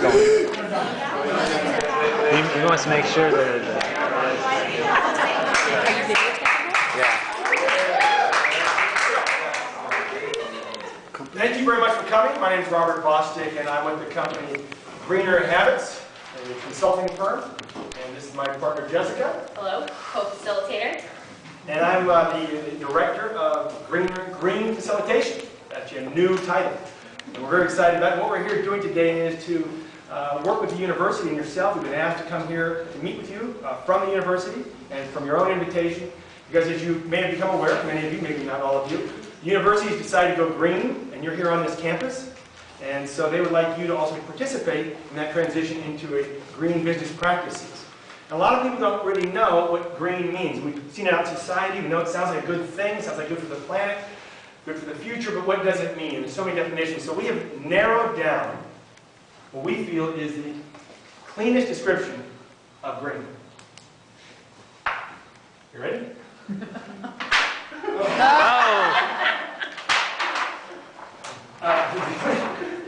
He wants to make sure that. Thank you very much for coming. My name is Robert Bostic, and I'm with the company Greener Habits, a consulting firm. And this is my partner, Jessica. Hello, co-facilitator. And I'm the director of Green Facilitation. That's your new title. And we're very excited about it. What we're here doing today is to work with the university and yourself. We've been asked to come here to meet with you from the university and from your own invitation. Because as you may have become aware, many of you, maybe not all of you, the university has decided to go green, and you're here on this campus. And so they would like you to also participate in that transition into a green business practices. And a lot of people don't really know what green means. We've seen it out in society. We know it sounds like a good thing. It sounds like good for the planet, good for the future, but what does it mean? There's so many definitions. So we have narrowed down what we feel is the cleanest description of green. You ready?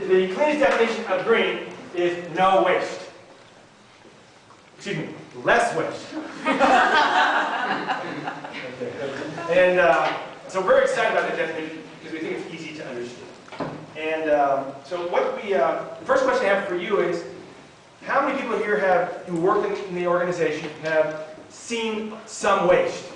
The cleanest definition of green is no waste. Excuse me, less waste. And so we're excited about that definition because we think it's easy to understand. And so what the first question I have for you is, how many people here who work in the organization have seen some waste?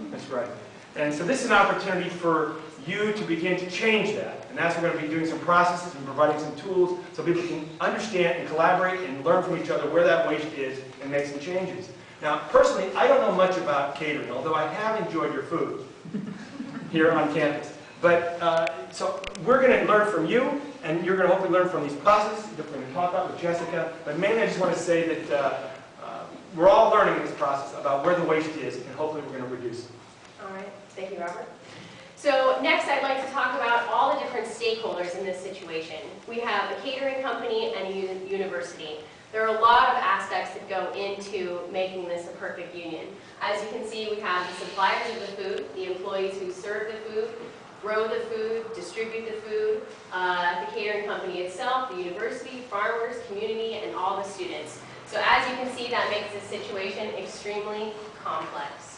That's right. And so this is an opportunity for you to begin to change that. And that's what we're going to be doing some processes and providing some tools so people can understand and collaborate and learn from each other where that waste is and make some changes. Now, personally, I don't know much about catering, although I have enjoyed your food here on campus. But so we're going to learn from you, and you're going to hopefully learn from these processes that we're going to talk about with Jessica. But mainly, I just want to say that we're all learning in this process about where the waste is, and hopefully we're going to reduce it. All right, thank you, Robert. So next I'd like to talk about all the different stakeholders in this situation. We have a catering company and a university. There are a lot of aspects that go into making this a perfect union. As you can see, we have the suppliers of the food, the employees who serve the food, grow the food, distribute the food, the catering company itself, the university, farmers, community, and all the students. So as you can see, that makes this situation extremely complex.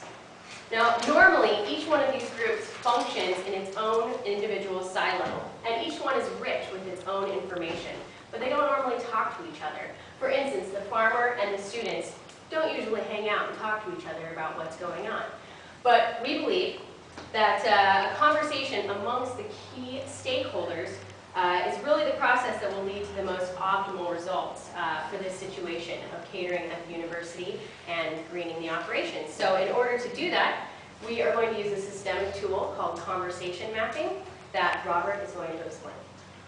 Now, normally, each one of these groups functions in its own individual silo, and each one is rich with its own information, but they don't normally talk to each other. For instance, the farmer and the students don't usually hang out and talk to each other about what's going on. But we believe that a conversation amongst the key stakeholders is really the process that will lead to the most optimal results for this situation of catering at the university and greening the operations. So in order to do that, we are going to use a systemic tool called conversation mapping that Robert is going to explain.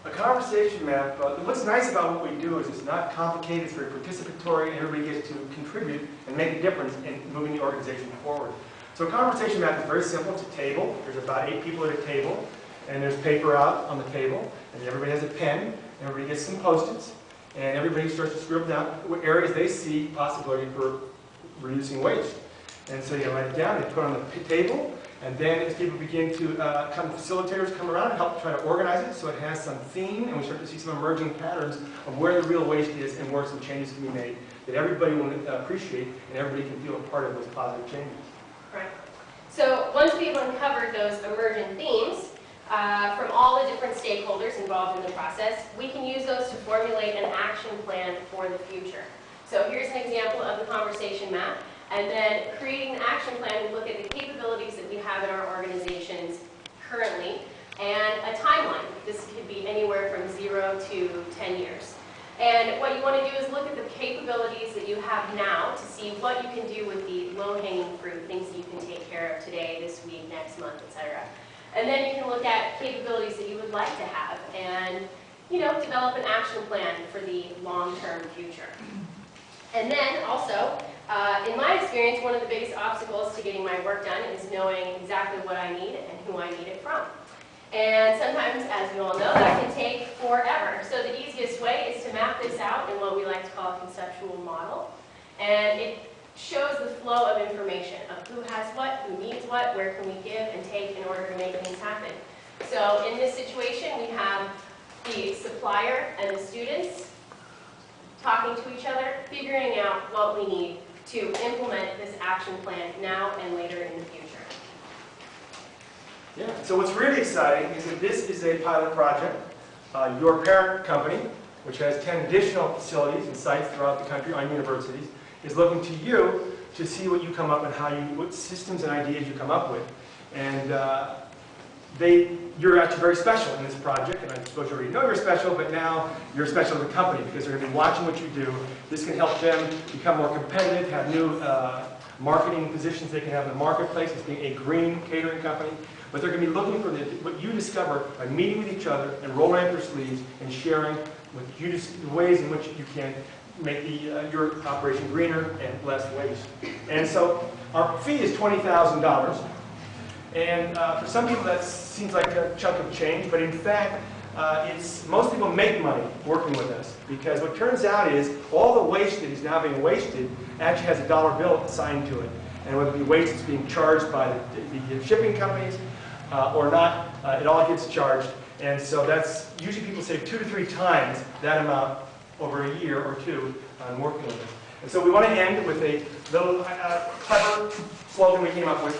A conversation map, what's nice about what we do is it's not complicated, it's very participatory, and everybody gets to contribute and make a difference in moving the organization forward. So a conversation map is very simple. It's a table. There's about 8 people at a table, and there's paper out on the table, and everybody has a pen, and everybody gets some Post-its, and everybody starts to scribble down what areas they see possibility for reducing waste. And so you write it down, and put it on the table, and then as people begin to facilitators come around and help try to organize it so it has some theme, and we start to see some emerging patterns of where the real waste is and where some changes can be made that everybody will appreciate and everybody can feel a part of those positive changes. Right. So once we've uncovered those emergent themes from all the different stakeholders involved in the process, we can use those to formulate an action plan for the future. So here's an example of the conversation map. And then creating an action plan, we look at the capabilities that we have in our organizations currently and a timeline. This could be anywhere from 0 to 10 years. And what you want to do is look at the capabilities that you have now to see what you can do with the low-hanging fruit, things that you can take care of today, this week, next month, etc. And then you can look at capabilities that you would like to have and, develop an action plan for the long-term future. And then also, in my experience, one of the biggest obstacles to getting my work done is knowing exactly what I need and who I need it from. And sometimes, as you all know, that can take forever. So the easiest way is to map this out in what we like to call a conceptual model. And it shows the flow of information of who has what, who needs what, where can we give and take in order to make things happen. So in this situation, we have the supplier and the students talking to each other, figuring out what we need to implement this action plan now and later in the future. Yeah, so what's really exciting is that this is a pilot project. Your parent company, which has 10 additional facilities and sites throughout the country on universities, is looking to you to see what you come up and what systems and ideas you come up with. And you're actually very special in this project, and I suppose you already know you're special, but now you're special to the company because they're going to be watching what you do. This can help them become more competitive, have new marketing positions they can have in the marketplace as being a green catering company. But they're going to be looking for what you discover by meeting with each other and rolling up their sleeves and sharing with you the ways in which you can make your operation greener and less waste. And so our fee is $20,000. And for some people that seems like a chunk of change, but in fact, most people make money working with us because what turns out is all the waste that is now being wasted actually has a dollar bill assigned to it. And whether it be waste that's being charged by the shipping companies or not, it all gets charged. And so that's usually people save 2 to 3 times that amount over a year or two on working with us. And so we want to end with a little clever slogan we came up with,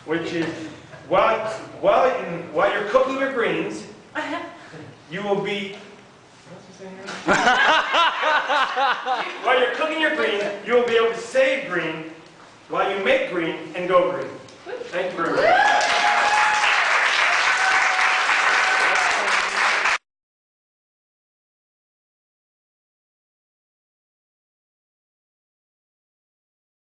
which is, while you're cooking your greens, you will be, what's he saying here? While you're cooking your greens, you will be able to save green while you make green and go green. Thank you very much.